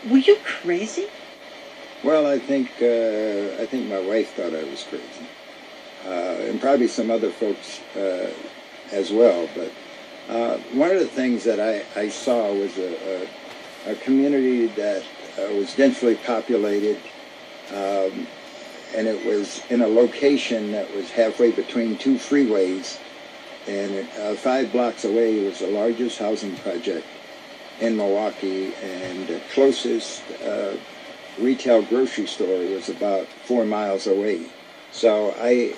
Were you crazy? Well, I think my wife thought I was crazy, and probably some other folks as well. But one of the things that I saw was a community that was densely populated, and it was in a location that was halfway between two freeways, and 5 blocks away was the largest housing project in Milwaukee, and the closest retail grocery store was about 4 miles away. So I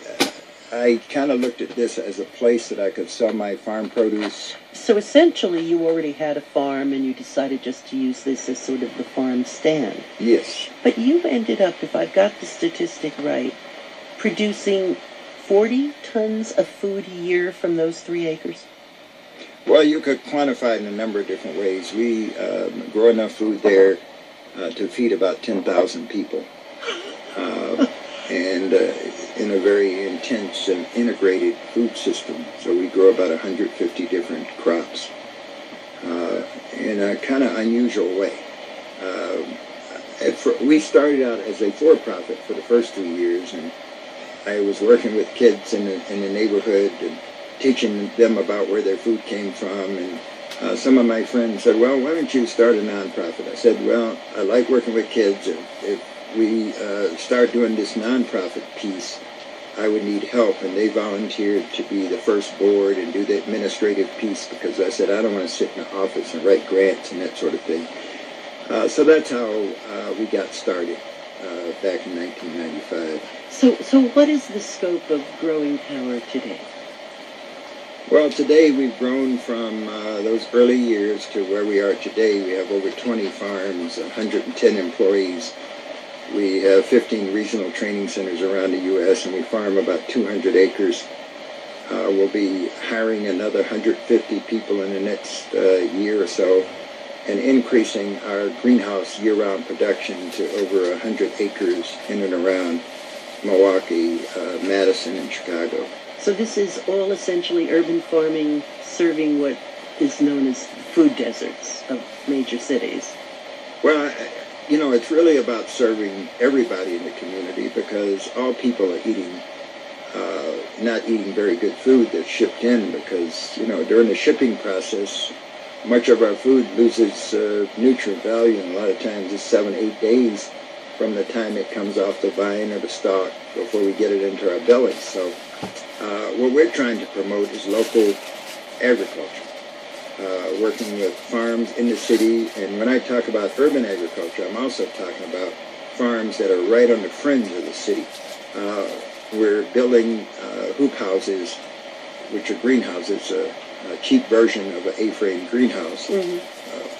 kind of looked at this as a place that I could sell my farm produce. So essentially you already had a farm and you decided just to use this as sort of the farm stand. Yes. But you ended up, if I've got the statistic right, producing 40 tons of food a year from those 3 acres? Well, you could quantify it in a number of different ways. We grow enough food there to feed about 10,000 people. And in a very intense and integrated food system. So we grow about 150 different crops in a kind of unusual way. We started out as a for-profit for the first 3 years, and I was working with kids in the neighborhood and teaching them about where their food came from. And some of my friends said, well, why don't you start a nonprofit? I said, well, I like working with kids. If we start doing this nonprofit piece, I would need help. And they volunteered to be the first board and do the administrative piece, because I said, I don't want to sit in the office and write grants and that sort of thing. So that's how we got started back in 1995. So what is the scope of Growing Power today? Well, today we've grown from those early years to where we are today. We have over 20 farms, 110 employees. We have 15 regional training centers around the U.S., and we farm about 200 acres. We'll be hiring another 150 people in the next year or so, and increasing our greenhouse year-round production to over 100 acres in and around Milwaukee, Madison, and Chicago. So this is all essentially urban farming, serving what is known as food deserts of major cities. Well, you know, it's really about serving everybody in the community, because all people are eating, not eating very good food that's shipped in, because, you know, during the shipping process, much of our food loses nutrient value, and a lot of times it's 7-8 days from the time it comes off the vine or the stalk before we get it into our bellies. So what we're trying to promote is local agriculture, working with farms in the city. And when I talk about urban agriculture, I'm also talking about farms that are right on the fringe of the city. We're building hoop houses, which are greenhouses, a cheap version of an A-frame greenhouse,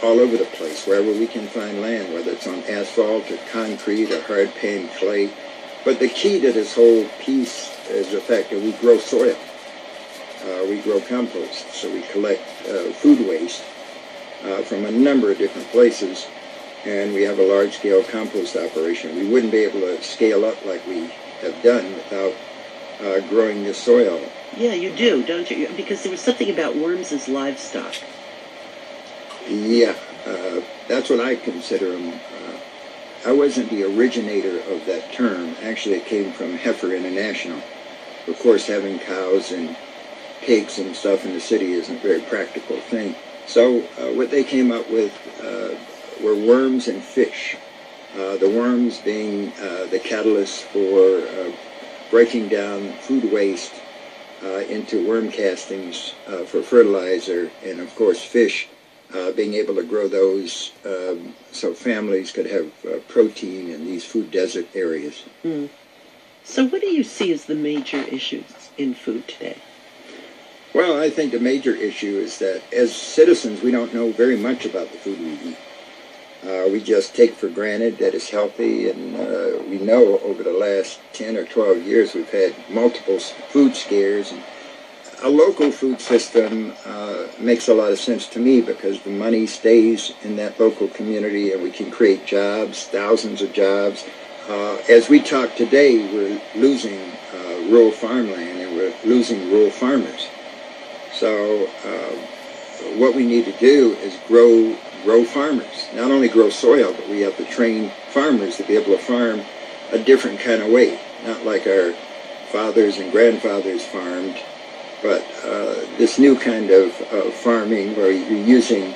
all over the place, wherever we can find land, whether it's on asphalt or concrete or hard-pan clay. But the key to this whole piece is the fact that we grow soil. We grow compost, so we collect food waste from a number of different places, and we have a large-scale compost operation. We wouldn't be able to scale up like we have done without growing the soil. Yeah, you do, don't you? Because there was something about worms as livestock. Yeah, that's what I consider them. I wasn't the originator of that term. Actually, it came from Heifer International. Of course, having cows and pigs and stuff in the city isn't a very practical thing. So what they came up with were worms and fish. The worms being the catalyst for breaking down food waste into worm castings for fertilizer, and of course fish being able to grow those so families could have protein in these food desert areas. So what do you see as the major issues in food today? Well, I think the major issue is that as citizens, we don't know very much about the food we eat. We just take for granted that it's healthy, and we know over the last 10 or 12 years we've had multiple food scares. And a local food system makes a lot of sense to me, because the money stays in that local community and we can create jobs, thousands of jobs. As we talk today, we're losing rural farmland and we're losing rural farmers. So what we need to do is grow grow farmers. Not only grow soil, but we have to train farmers to be able to farm a different kind of way. Not like our fathers and grandfathers farmed, but this new kind of farming where you're using,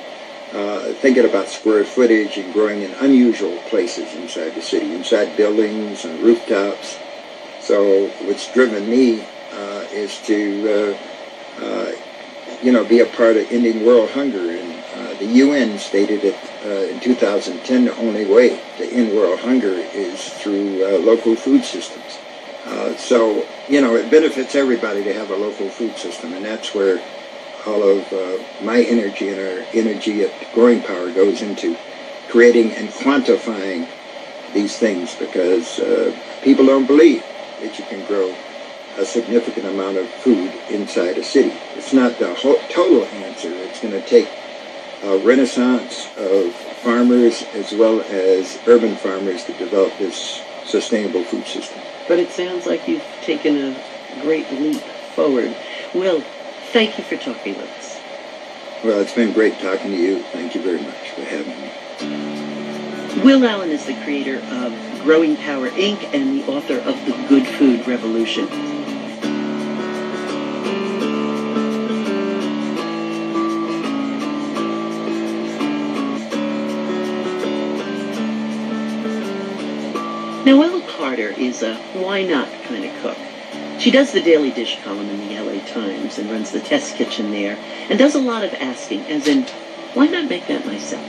thinking about square footage and growing in unusual places inside the city, inside buildings and rooftops. So what's driven me is to, be a part of ending world hunger. And the UN stated it in 2010, the only way to end world hunger is through local food systems. So it benefits everybody to have a local food system, and that's where all of my energy and our energy at Growing Power goes into creating and quantifying these things, because people don't believe that you can grow a significant amount of food inside a city. It's not the total answer. It's going to take a renaissance of farmers as well as urban farmers to develop this sustainable food system. But it sounds like you've taken a great leap forward. Will, thank you for talking with us. Well, it's been great talking to you. Thank you very much for having me. Will Allen is the creator of Growing Power, Inc. and the author of The Good Food Revolution. Now, Ella Carter is a why-not kind of cook. She does the Daily Dish column in the LA Times and runs the test kitchen there, and does a lot of asking, as in, why not make that myself?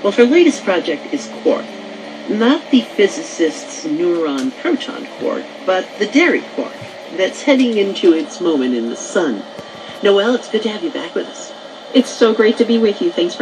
Well, her latest project is quark. Not the physicist's neuron proton quark, but the dairy quark that's heading into its moment in the sun. Noelle, it's good to have you back with us. It's so great to be with you. Thanks for